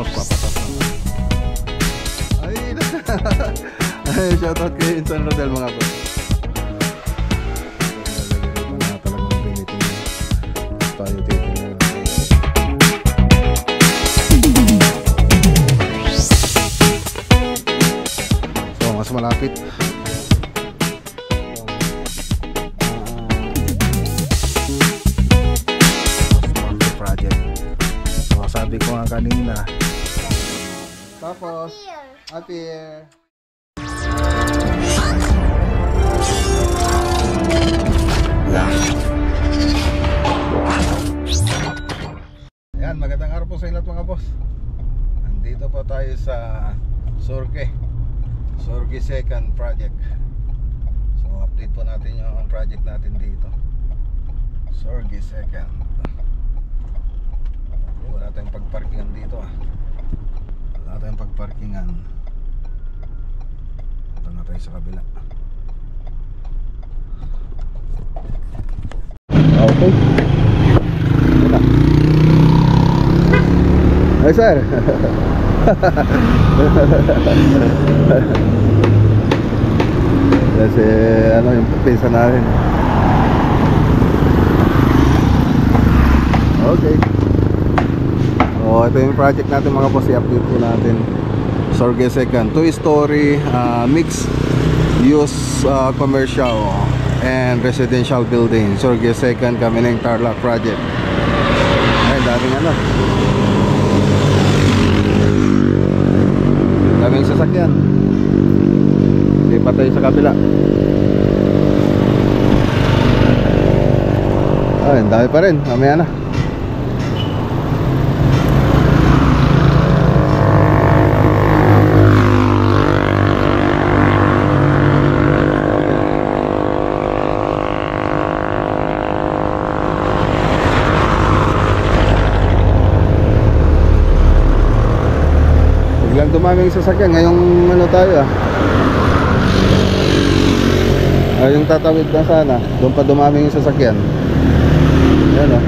Tapos papatas naman. Ay, ay, shoutout kay Insan Rodel mga boss. Tayo titingnan. So, mas malapit. Project. So, sabi ko nga kanina. Tapos, up here. Ayan, magandang araw po sa inyo mga boss. Nandito po tayo sa Sorge second project. So update po natin yung project natin dito. Sorge second. Wala tayong pagparkingan dito Wala tayong pagparkingan. Punta na tayo sa kabila. Okay. Wala. Ay sir. Kasi ano yung pisa natin. Okay. So ito yung project natin mga boss, i-update po natin. Sorge second, 2-story mixed use commercial and residential building. Sorge second, kami ng Tarlac project. Ay daming ano, daming sasakyan. Lipat tayo sa kabila. Ay, dami pa rin, mamaya na. Biglang dumaming sasakyan. Ngayong ano tayo yung tatawid na sana. Doon pa dumaming sasakyan. Yan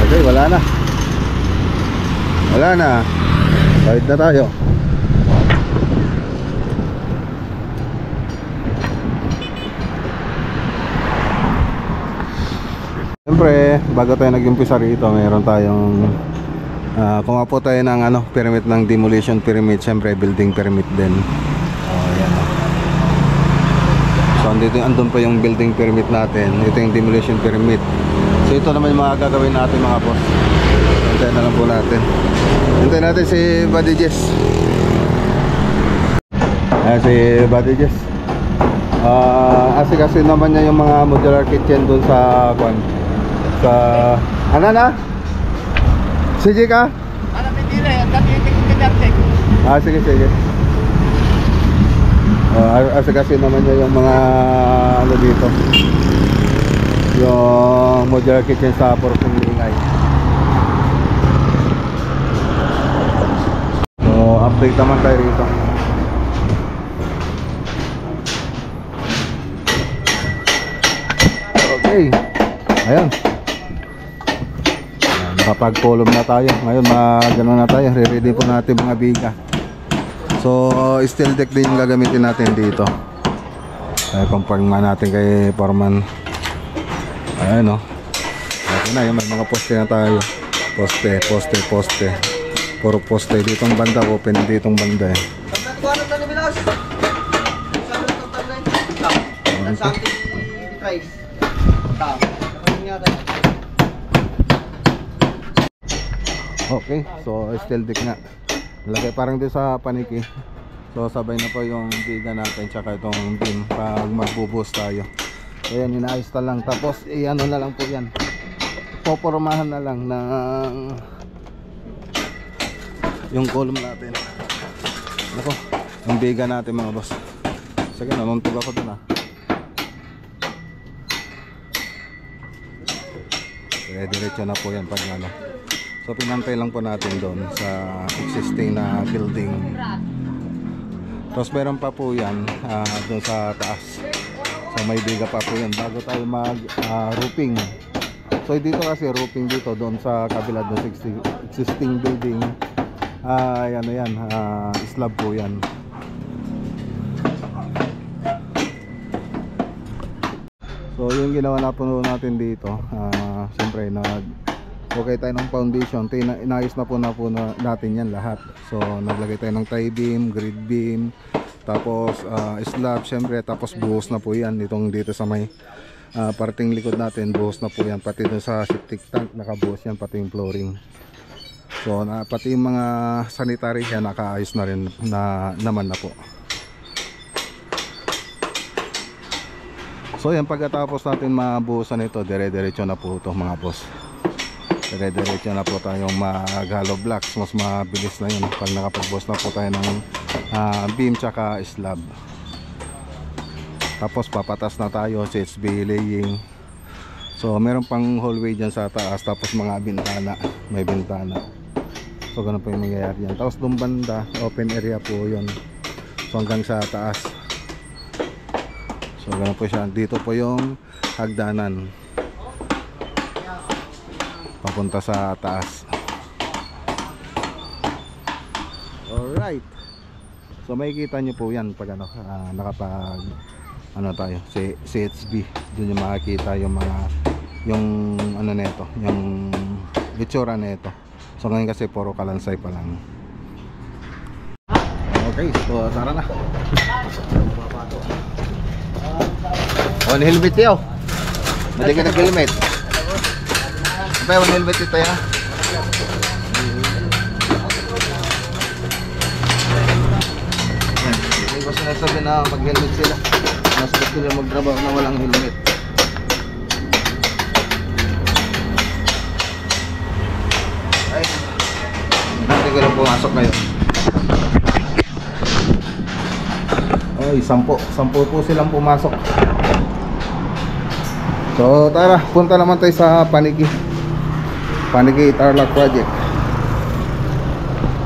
okay, wala na. Balik na tayo. Siyempre, bago tayo nag-umpisa rito, mayroon tayong kumuha po tayo ng permit ng demolition permit. Siyempre, building permit din. Yan. So, andun pa yung building permit natin. Ito yung demolition permit. So, ito naman yung mga gagawin natin mga boss. Hintayin na lang po natin. Hintayin natin si Buddy Jess. Ayan si Buddy Jess. Kasi naman niya yung mga modular kitchen dun sa sa ano na? Sige ka? Sige. Kasi naman niya yung mga ano dito, yung modular kitchen sa Porong Lingay. So update naman tayo rito. Okay. Ayun. Nakapag-column na tayo. Ngayon gano'n na tayo. Re-ready po natin mga biga. So steel deck din yung gagamitin natin dito. Confirm nga natin kay Foreman. Ayan okay na, yung mga poste na tayo. Poste. Puro poste ditong banda, open ditong banda Okay, so steel deck nga. Lagay parang din sa paniki. So sabay na po yung biga natin tsaka itong beam pag magbubuhos tayo. Ayan, ina-install lang. Tapos ano na lang po yan, popormahan na lang ng yung column natin. Nako, yung biga natin mga boss. Sige, nanuntog ako dun diretso na po yan pag ano. So pinantay lang po natin doon sa existing na building. Tapos meron pa po yan doon sa taas. So may biga pa po yan bago tayo mag roofing. So dito kasi roofing dito doon sa kabila doon existing building. Ano yan, slab po yan. So yung ginawa na po natin dito, siyempre okay tayo ng foundation, inayos na po natin yan lahat. So naglagay tayo ng tie beam, grid beam, tapos slab siyempre, tapos buhos na po yan dito sa may parting likod natin, buhos na po yan, pati dun sa septic tank nakabuhos yan, pati yung flooring. So pati yung mga sanitary yan nakaayos na rin naman na po. So yan, pagkatapos natin mabuhusan ito, dire-diretso na po ito mga boss. Dire-diretso na po tayong mag-hollow blocks. Mas mabilis na yun pag nakapag-buhos na po tayo ng beam tsaka slab. Tapos papatas na tayo, CHB laying. So meron pang hallway dyan sa taas, tapos mga bintana, may bintana. So ganun po yung mangyayari yan. Tapos doon banda, open area po yun. So hanggang sa taas. So ganun po siya. Dito po yung hagdanan papunta sa taas. Alright. So makikita nyo po yan pag nakapag tayo, CHB. Doon yung makikita yung mga yung nito, yung itsura nito. So ngayon kasi puro kalansay pa lang. Okay, so tara na. One helmet yaw. Mati ka nag-helmet. Apa one helmet ito ya? Hindi ko sinasabi na mag-helmet sila. Mas gusto nila magtrabaho na walang helmet. Ay, hindi ko lang pumasok ngayon. Ay, 10 po silang pumasok. So tara, punta naman tayo sa Paniki Tarlac Project.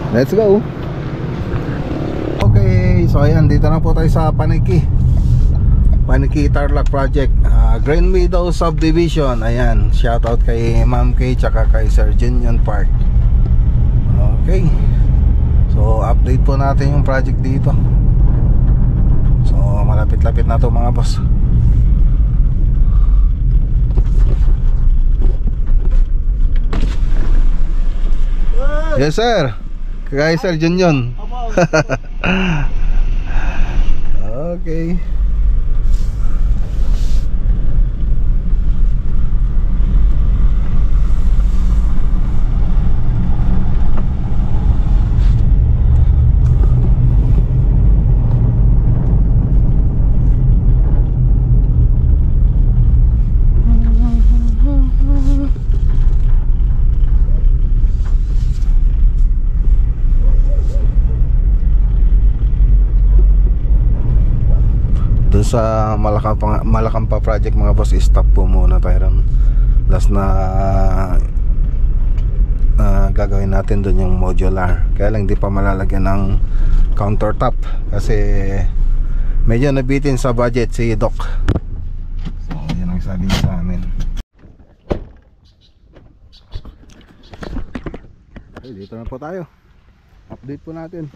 Let's go. Okay, so ayan, dito na po tayo sa Paniki Tarlac Project, Green Meadow Subdivision. Ayan, shoutout kay Ma'am Kay tsaka kay Sir Junior Park. Okay, so update po natin yung project dito. So malapit-lapit na to mga boss. Yes sir, kay Sir Junior. Okay. Sa Malacampa project mga boss, stop po muna tayo ron. Last na gagawin natin doon yung modular, kaya lang hindi pa malalagyan ng countertop kasi medyo nabitin sa budget si Doc. So yan ang sabi niya sa amin. Okay, dito na po tayo, update po natin.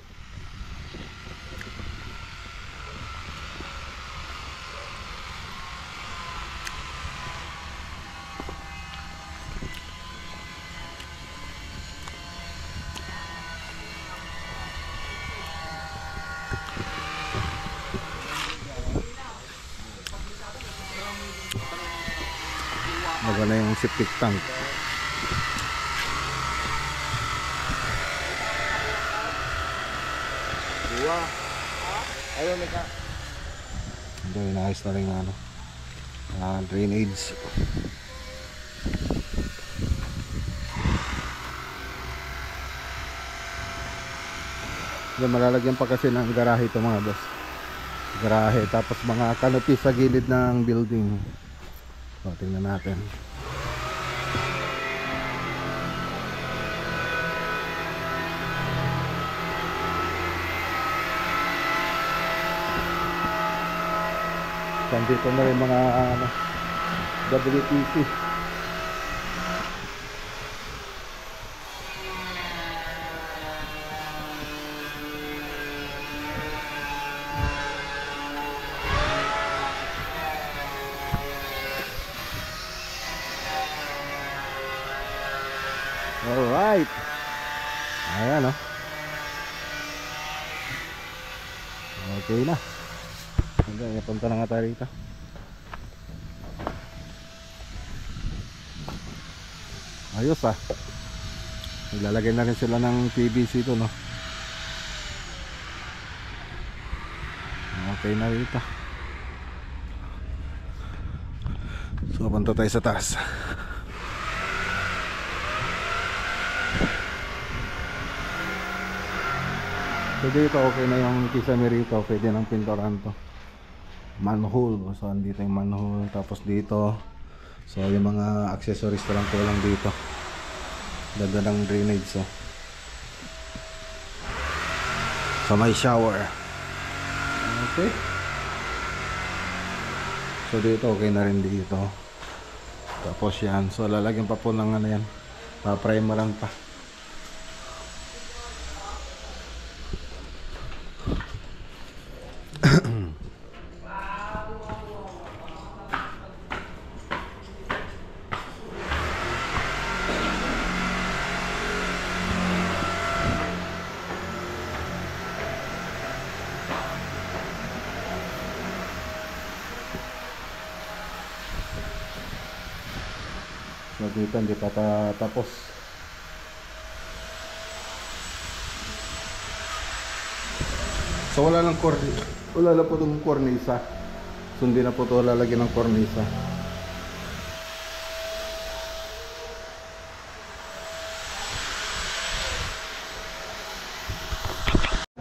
Wala yung septic tank. Dua. Ayaw nika. Ito inaayos na rin drainage. Yan, malalagyan pa kasi ng garahe ito mga boss. Garahe, tapos mga canopy sa gilid ng building. So, tingnan natin. Dito na rin mga WTC. Alright. Ayan, oh. Okay na. Hanggang punta na nga tayo rito. Ayos ah. Ilalagay na rin sila ng PVC ito, no? Okay na rito. So punta tayo sa taas. So dito okay na yung kisame rito. Pwede ng pinturan to. Manhole. So andito yung manhole. Tapos dito, so yung mga accessories na lang kulang dito. Ganda ng drainage. So may shower. Okay. So dito okay na rin dito. Tapos yan. So lalagyan pa po ng ano yan, pa-primeran pa. So dito hindi pa tapos. So wala lang cornisa. Wala lang po itong cornisa. So hindi na po ito lalagyan ng cornisa.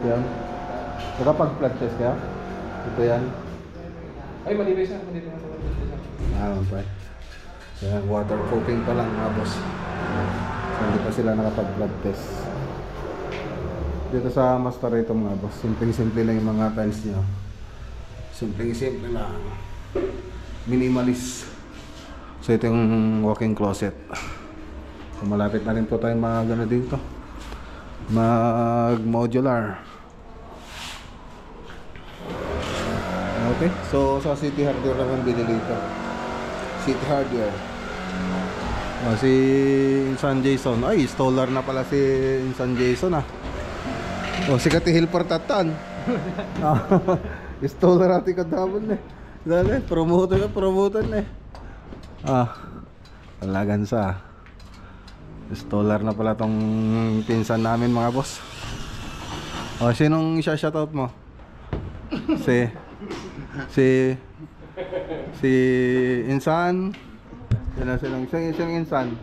Yan. Nakapag-flat test kaya? Ito yan. Ay, malibay siya. Malibay siya. Okay. Yan, waterproofing pa lang mga boss. So, hindi pa sila nakapag-blood test. Dito sa master ito mga boss, simpleng-simple lang yung mga tiles niya. Simpleng-simple lang. Minimalist. So ito yung walk-in closet. So, malapit na rin po tayo mag-ano dito, mag-modular. Okay, so sa City Hardware naman binili ito. City Hardware. Si Insan Jason. Ay, installer na pala si Insan Jason ah. O, si Kati Hilper Tatan. Installer natin kadamon eh. Dali, promoter eh. Talagan sa. Installer na pala tong pinsan namin mga boss. O, sinong isa-shoutout mo? Si Insan. Sinong Insan?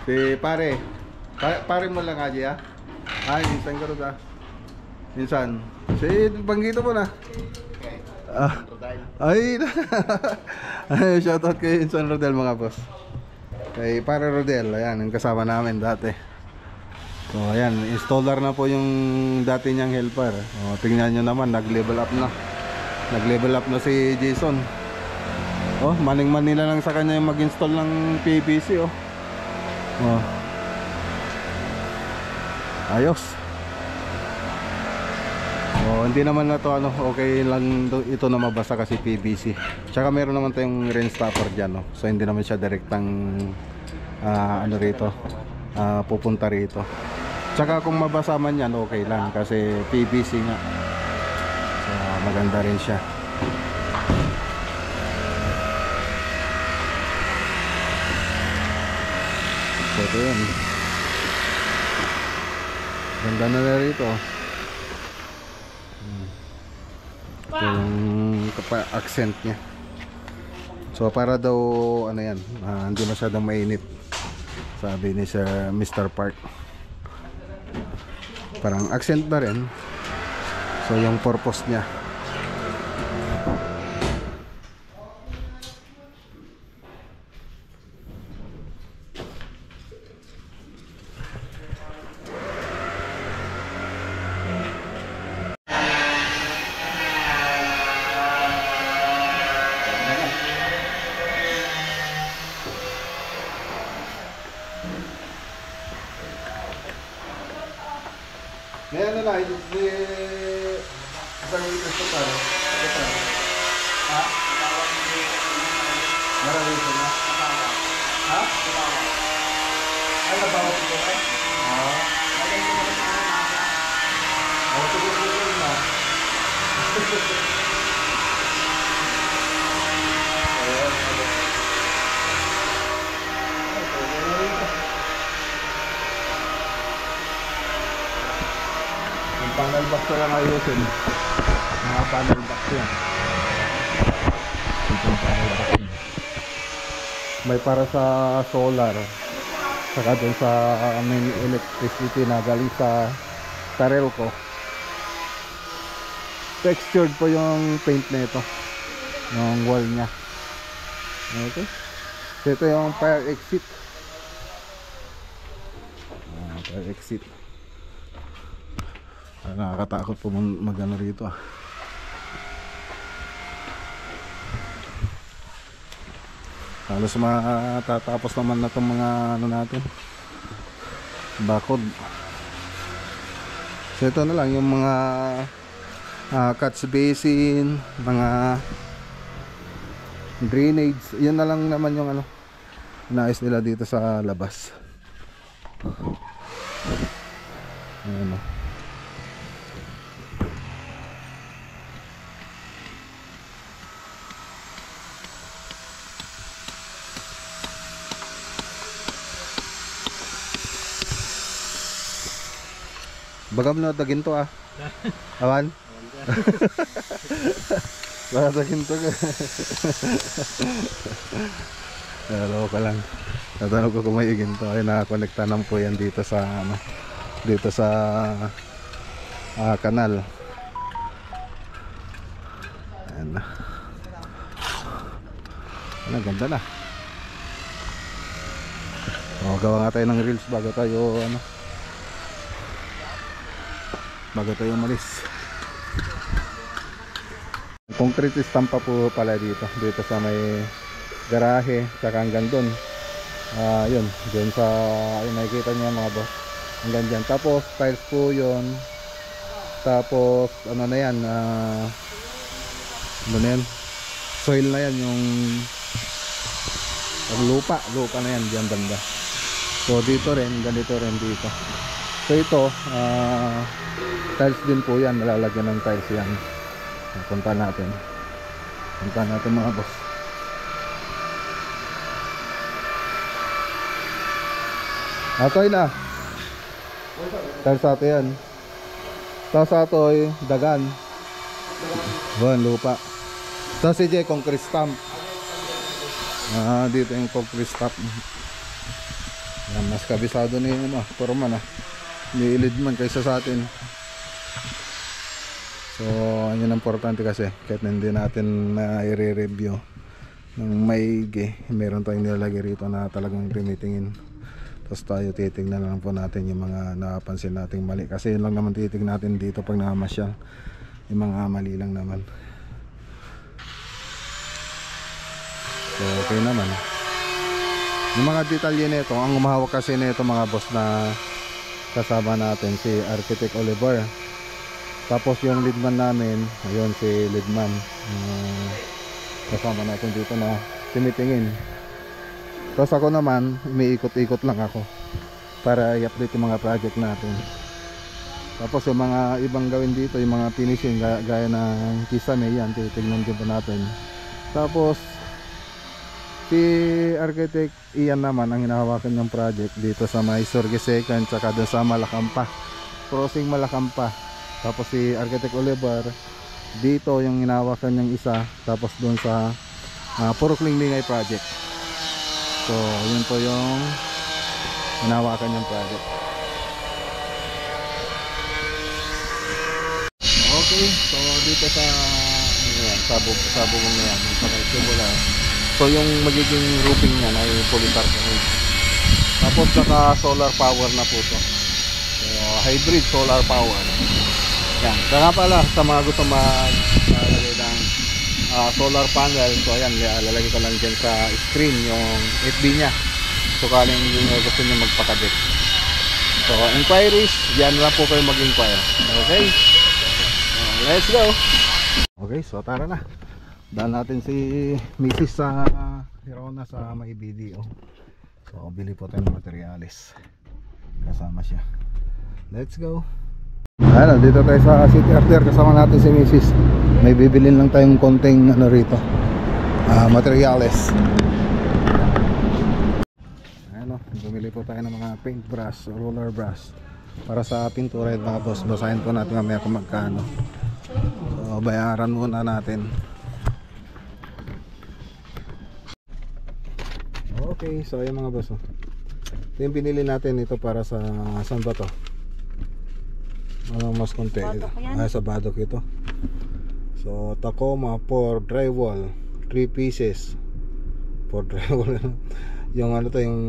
Si pare. Pare mo lang aja ya. Insan ka rin Insan. Si banggito mo na. Ay. Shoutout kay Insan Rodel mga boss. Kay pare Rodel. Ayan, yung kasama namin dati. So ayan, installer na po yung dati niyang helper. Tingnan nyo naman, nag-level up na. Nag-level up na si Jason. Maning-manila lang sa kanya yung mag-install ng PVC. Ayos. Hindi naman na to okay lang ito na mabasa kasi PVC. Tsaka meron naman tayong rain stopper dyan. So hindi naman siya direktang rito, pupunta rito. Tsaka kung mabasa man yan, okay lang kasi PVC nga. So maganda rin siya. So ito yun. Ganda na rito. Ito yung accent niya. So para daw hindi masyadong mainit. Sabi ni Sir Mr. Park. Parang accent na rin. So yung purpose niya. Ngayon na lang, isang liters to pare. Ito pare. Ha? Marami ito na? Ha? Ay, nabawat ito na? Ha? Ako siguro na. Panel box na lang ayusin. Mga panel box yan. Ito yung panel box yan. May para sa solar, saka dun sa main electricity na galing sa Tarelco. Textured po yung paint na ito, yung wall nya. Okay, so ito yung fire exit. Fire exit. Nakakatakot po mag-ano rito ah. Halos matatapos naman na itong mga ano natin, bakod. So ito na lang yung mga catch basin, mga drainage. Yan na lang naman yung ano naayos nila dito sa labas. Ayan o. Bagam na dagin to ah. Awan? Baka dagin to ka. Hello ka lang. Tatanong ko kung may ginto. Ay nakakonekta naman po yan dito sa ano, dito sa kanal. Ayan na. Ayan, ganda na. Gawa nga tayo ng reels bago tayo ano, bago tayo umalis. Concrete stampa po pala dito sa may garahe, tsaka hanggang doon. Yun, doon sa ayun, nakikita niyo mga boss, hanggang dyan. Tapos tiles po yun. Tapos ano na yan, ano na yan, soil na yan, yung lupa na yan dyan banda. So dito rin, ganito rin dito. So ito tiles din po yan, nalalagyan ng tiles yan. Punta natin mga boss. Atoy na tiles ato yan. Tapos atoy dagan, buwan lupa. Tapos si Jay concrete stamp. Dito yung concrete stamp. Yan, mas kabisado ni Foreman ni Lidman kaysa sa atin. So yun ang importante kasi kahit hindi natin i-review ng maigi, meron tayong nilalagay rito na talagang tinitingin. Tapos tayo titignan lang po natin yung mga napansin nating mali, kasi yun lang naman titignan natin dito pag nakamasyal, yung mga mali lang naman. So okay naman yung mga detalye nito. Ang umahawak kasi nito mga boss na kasama natin si Architect Oliver. Tapos yung leadman namin, ayun si leadman, kasama natin dito na tinitingin. Tapos ako naman, umiikot-ikot lang ako para i-update yung mga project natin. Tapos yung mga ibang gawin dito, yung mga finishing gaya ng kisame, yan titignan din po natin. Tapos si Architect Ian naman ang hinahawakan ng project dito sa may Surge Second, tsaka doon sa Malakampa, crossing Malakampa. Tapos si Architect Oliver dito yung hinahawakan niyang isa, tapos doon sa Purok Linglingay project. So yun po yung hinawakan yung project. Okay, so dito sa sabog na yan, sa Kaitsibula. So yung magiging roofing niyan ay polycarbonate. Tapos saka solar power na po to. So hybrid solar power. Yan. Kaya pala sa mga gusto maglagay ng solar panel, so ayan, lalagay ko lang dyan sa screen yung FB niya. So kaling gusto niyo magpakabit. So inquiries, diyan lang po kayo mag-inquire. Okay? Let's go. Okay, so tara na. Daan natin si Mrs. sa Hirona sa may BDO. So bili po tayo ng materialis. Kasama siya. Let's go. Ano, dito tayo sa City Arter. Kasama natin si Mrs. May bibilin lang tayong konting ano rito, materialis. Ano, bumili po tayo ng mga paint brush, roller brush para sa pintura at mga boss. Basahin po natin mamaya kung magkano. So bayaran muna natin. Okay, so yung mga boss, ito yung binili natin, ito para sa saan ba to? Ano mas konti? Sa Badok ito. So Tacoma for drywall, 3 pieces for drywall. Yung ano to, yung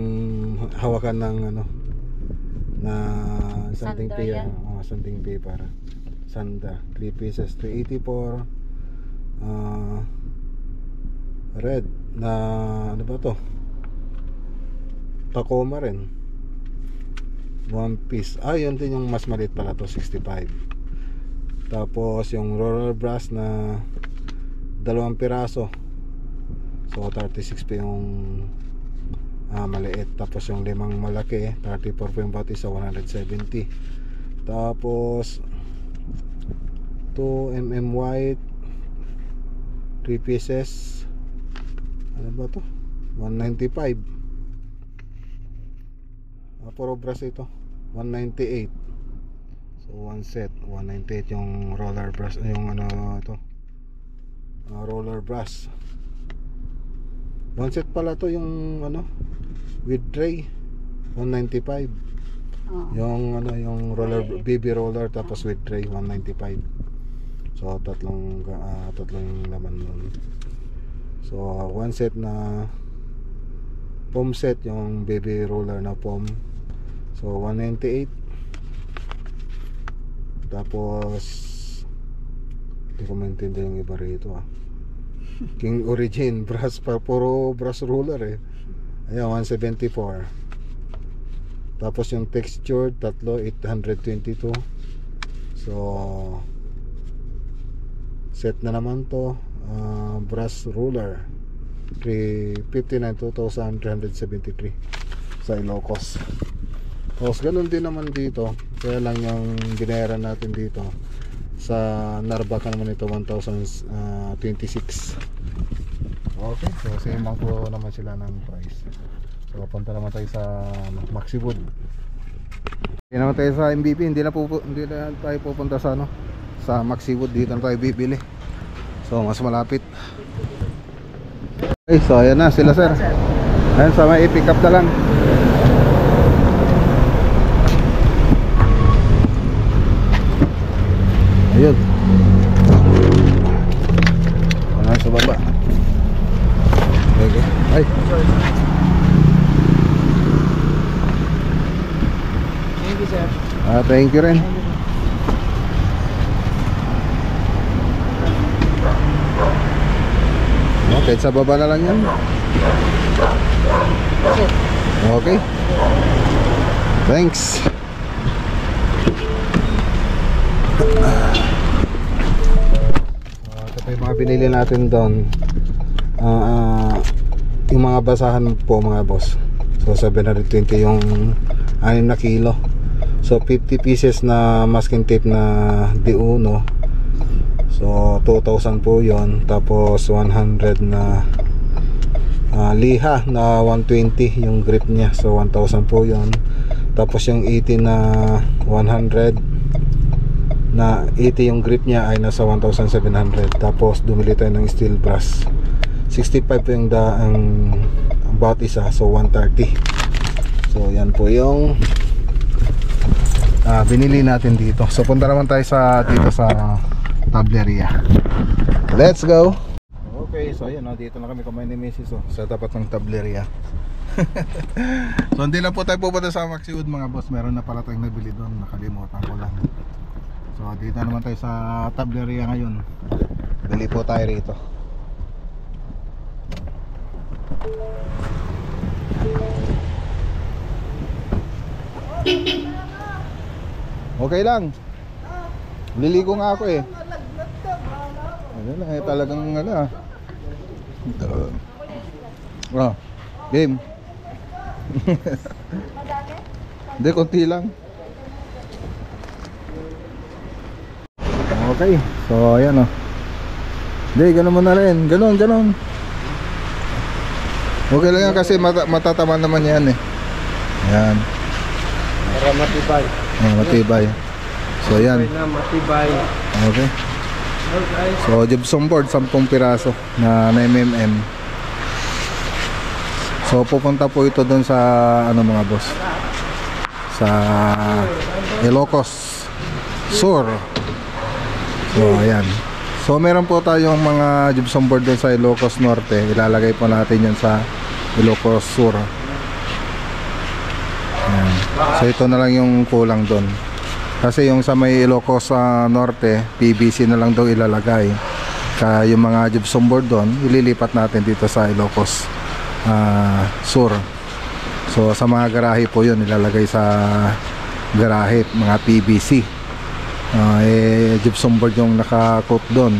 hawakan ng ano na something pay, something pay para sanda, 3 pieces, 384. Red na ano ba to? Tacoma rin, 1 piece. Yun din yung mas maliit pala to, 65. Tapos yung roller brush na 2 piraso, so 36 pa yung maliit. Tapos yung 5 malaki, 34 pa yung bati sa 170. Tapos 2mm white, 3 pieces, ano ba to, 195. Puro brush ito, 198. So 1 set, 198 yung roller brush, yung ano to, roller brush. 1 set pala to yung ano with tray, 195. Yung ano, yung roller, BB roller, tapos with tray, 195. So tatlong laman nun. So 1 set na foam set, yung baby roller na foam, so 198. Tapos hindi ko maintindihan yung iba rito King Origin brush, puro brush roller ayan, 174. Tapos yung textured, tatlo, 822. So set na naman to, brush roller 359, 2,373 sa Ilocos. Tapos ganun din naman dito, kaya lang yung binayaran natin dito sa Narvacan naman ito, 1,026. Okay, so same po naman sila ng price. So punta naman tayo sa Maxiwood. Hindi naman tayo sa MBB, hindi na tayo pupunta sa sa Maxiwood. Dito na tayo bibili, so mas malapit. Okay, so ayan na sila sir. Ayan, sa may i-pick up na lang. Ayun. Ayan sa baba. Okay. Ay. Thank you, sir. Thank you rin. Okay, sa baba na lang yan. Okay. Thanks. Ito pa yung mga binili natin doon. Yung mga basahan po mga boss. So 720 yung 6 na kilo. So 50 pieces na masking tape na D1. So 2,000 po yon. Tapos 100 na liha na 120 yung grip niya. So 1,000 po yon. Tapos yung 80 na 100 na 80 yung grip niya ay nasa 1,700. Tapos dumili tayo ng steel brush, 65 po yung ang bawat isa, so 130. So So yan po yung binili natin dito. So punta naman tayo dito sa tableria. Let's go. Okay, so ayan, dito na kami kumain ni Mrs. sa tapat ng tableria. So hindi na po tayo pupunta sa Maxiwood mga boss. Meron na pala tayong nabili doon, nakalimutan ko lang. So dito naman tayo sa tableria ngayon. Bili po tayo rito. Okay lang. Liligo nga ako eh. Ano lang eh, talagang ano ah. Game. Hindi, konti lang. Okay, so ayan oh. Hindi, ganun mo na rin. Ganun. Okay lang yan kasi matataman naman yan eh. Ayan. Para matibay. Matibay. So ayan. Matibay. Okay. So gypsum board 10 piraso na mm. So pupunta po ito doon sa ano mga boss, sa Ilocos Sur. So ayan. So meron po tayong mga gypsum board doon sa Ilocos Norte. Ilalagay po natin yan sa Ilocos Sur. Ayan. So ito na lang yung kulang doon. Kasi yung sa may Ilocos Norte, PVC na lang daw ilalagay. Kaya yung mga gypsum board doon, ililipat natin dito sa Ilocos Sur. So sa mga garahe po yun, ilalagay sa garahe, mga PVC. Gypsum board yung naka-coat doon.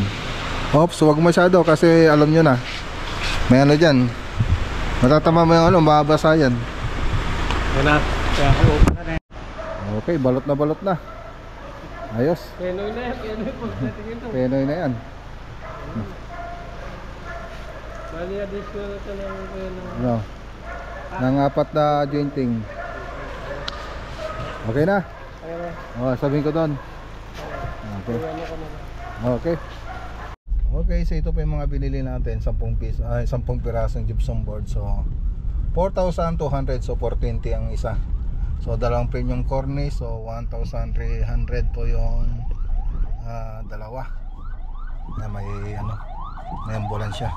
Oops, wag masyado kasi alam nyo na, may ano dyan, matatama mo yung ano, mababasa yan. Okay, balot na. Ayos. Penoy na yan. Penoy na yan. Bali, additional ito ng penoy. Ano? Nang 4 na jointing. Okay na? Sabihin ko doon. Okay. Okay, so ito pa yung mga binili natin, 10 pirasong gypsum board. So 4,200, so 420 ang isa. So dalawang premium cornice, so 1,300 po yung dalawa. Na may ambulansya.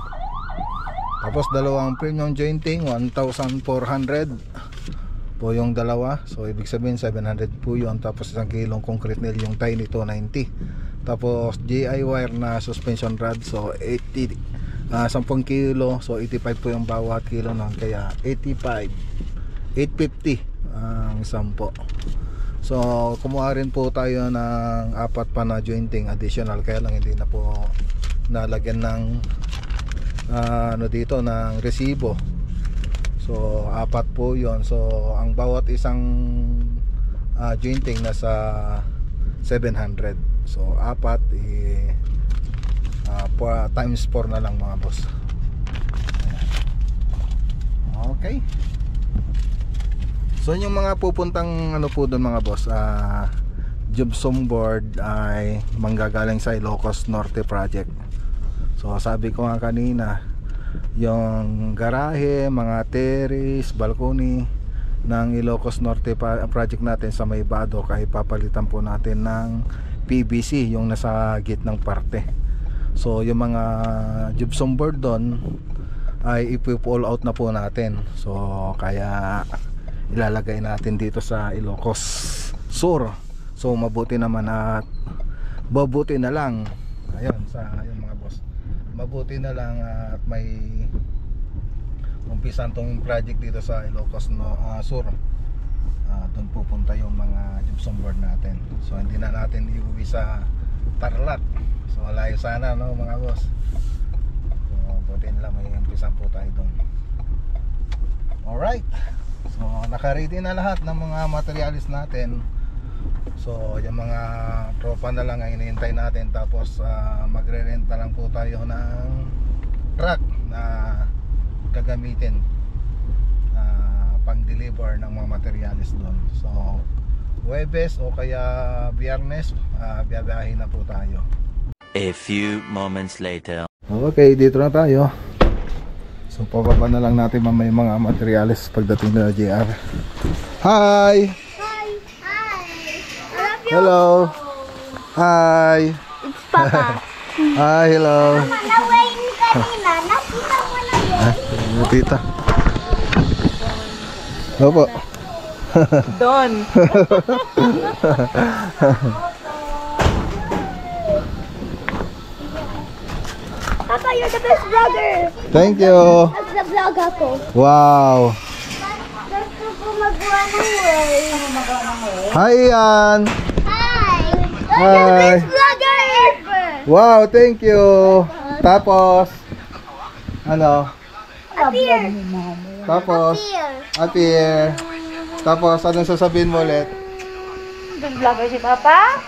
Tapos dalawang premium jointing, 1,400 po yung dalawa. So ibig sabihin 700 po yun. Tapos 1 kilong concrete nail yung tiny, 290. Tapos GI wire na suspension rod, so 10 kilo, so 85 po yung bawat kilo nun. Kaya 850 ang isang po. So kumuha rin po tayo ng 4 pa na jointing additional, kaya lang hindi na po nalagyan ng dito ng resibo. So 4 po yon. So ang bawat isang jointing nasa 700. So 4 times 4 na lang mga boss. Okay. So yung mga pupuntang ano po doon mga boss, gypsum board ay manggagaling sa Ilocos Norte project. So sabi ko nga kanina, yung garahe, mga terrace, balcony ng Ilocos Norte project natin sa may Badok ay papalitan po natin ng PVC, yung nasa gitnang parte. So yung mga gypsum board doon ay ipo-pull out na po natin. So kaya ilalagay natin dito sa Ilocos Sur. So mabuti naman at babuti na lang, ayun yung mga boss, mabuti na lang at may umpisan tong project dito sa Ilocos Sur. Doon pupunta yung mga gypsum board natin. So hindi na natin iuwi sa Tarlac. So layo sana no mga boss. So buti nila may umpisan po tayo doon. Alright. So naka-ready na lahat ng mga materialis natin. So yung mga tropa na lang ang hinihintay natin. Tapos magre-rent na lang po tayo ng truck na gagamitin pang-deliver ng mga materialis doon. So Huwebes o kaya Biyernes, biyabiyahin na po tayo. A few moments later. Okay, dito na tayo. So So pababa na lang natin mamaya yung mga materyales pagdating na JR. Hi! Hi. Hi. I love you. Hello! Hi! It's Papa. Hi, hello! Nawain kanina. Nakita mo na yun. Tita. Opo. Don. Papa, you're the best vlogger. Thank you! Nag-vlog ako. Wow! Gusto ko magawa ng way. Hi, Ian! Hi. Hi. You're the best vlogger ever. Wow, thank you! Tapos, ano? Appear. Tapos, Appear. appear. Tapos, anong sasabihin mo ulit? Vlogger si Papa.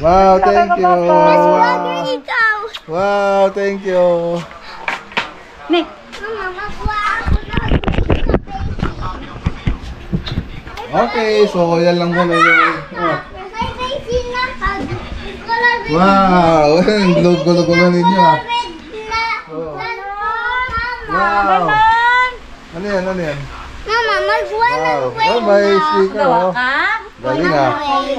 Wow, thank you! Best vlogger ikaw. Wow, thank you! Nick. Mama, magawa ako ng Okay, so yan lang muna yung... Oh. may racing na pag color red. Wow! Gulo-gulo ninyo ah. Red na. Oh. Mama. Wow! Ano yan? Ano yan? Mama, magawa ng Wow! way Oh, may na. speaker oh. Galing ah. Way.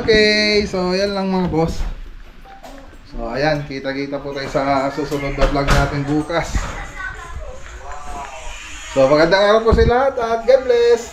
Okay, so yan lang mga boss. So ayan, kita-kita po tayo sa susunod na vlog natin bukas. So magandang araw po sa lahat at God bless!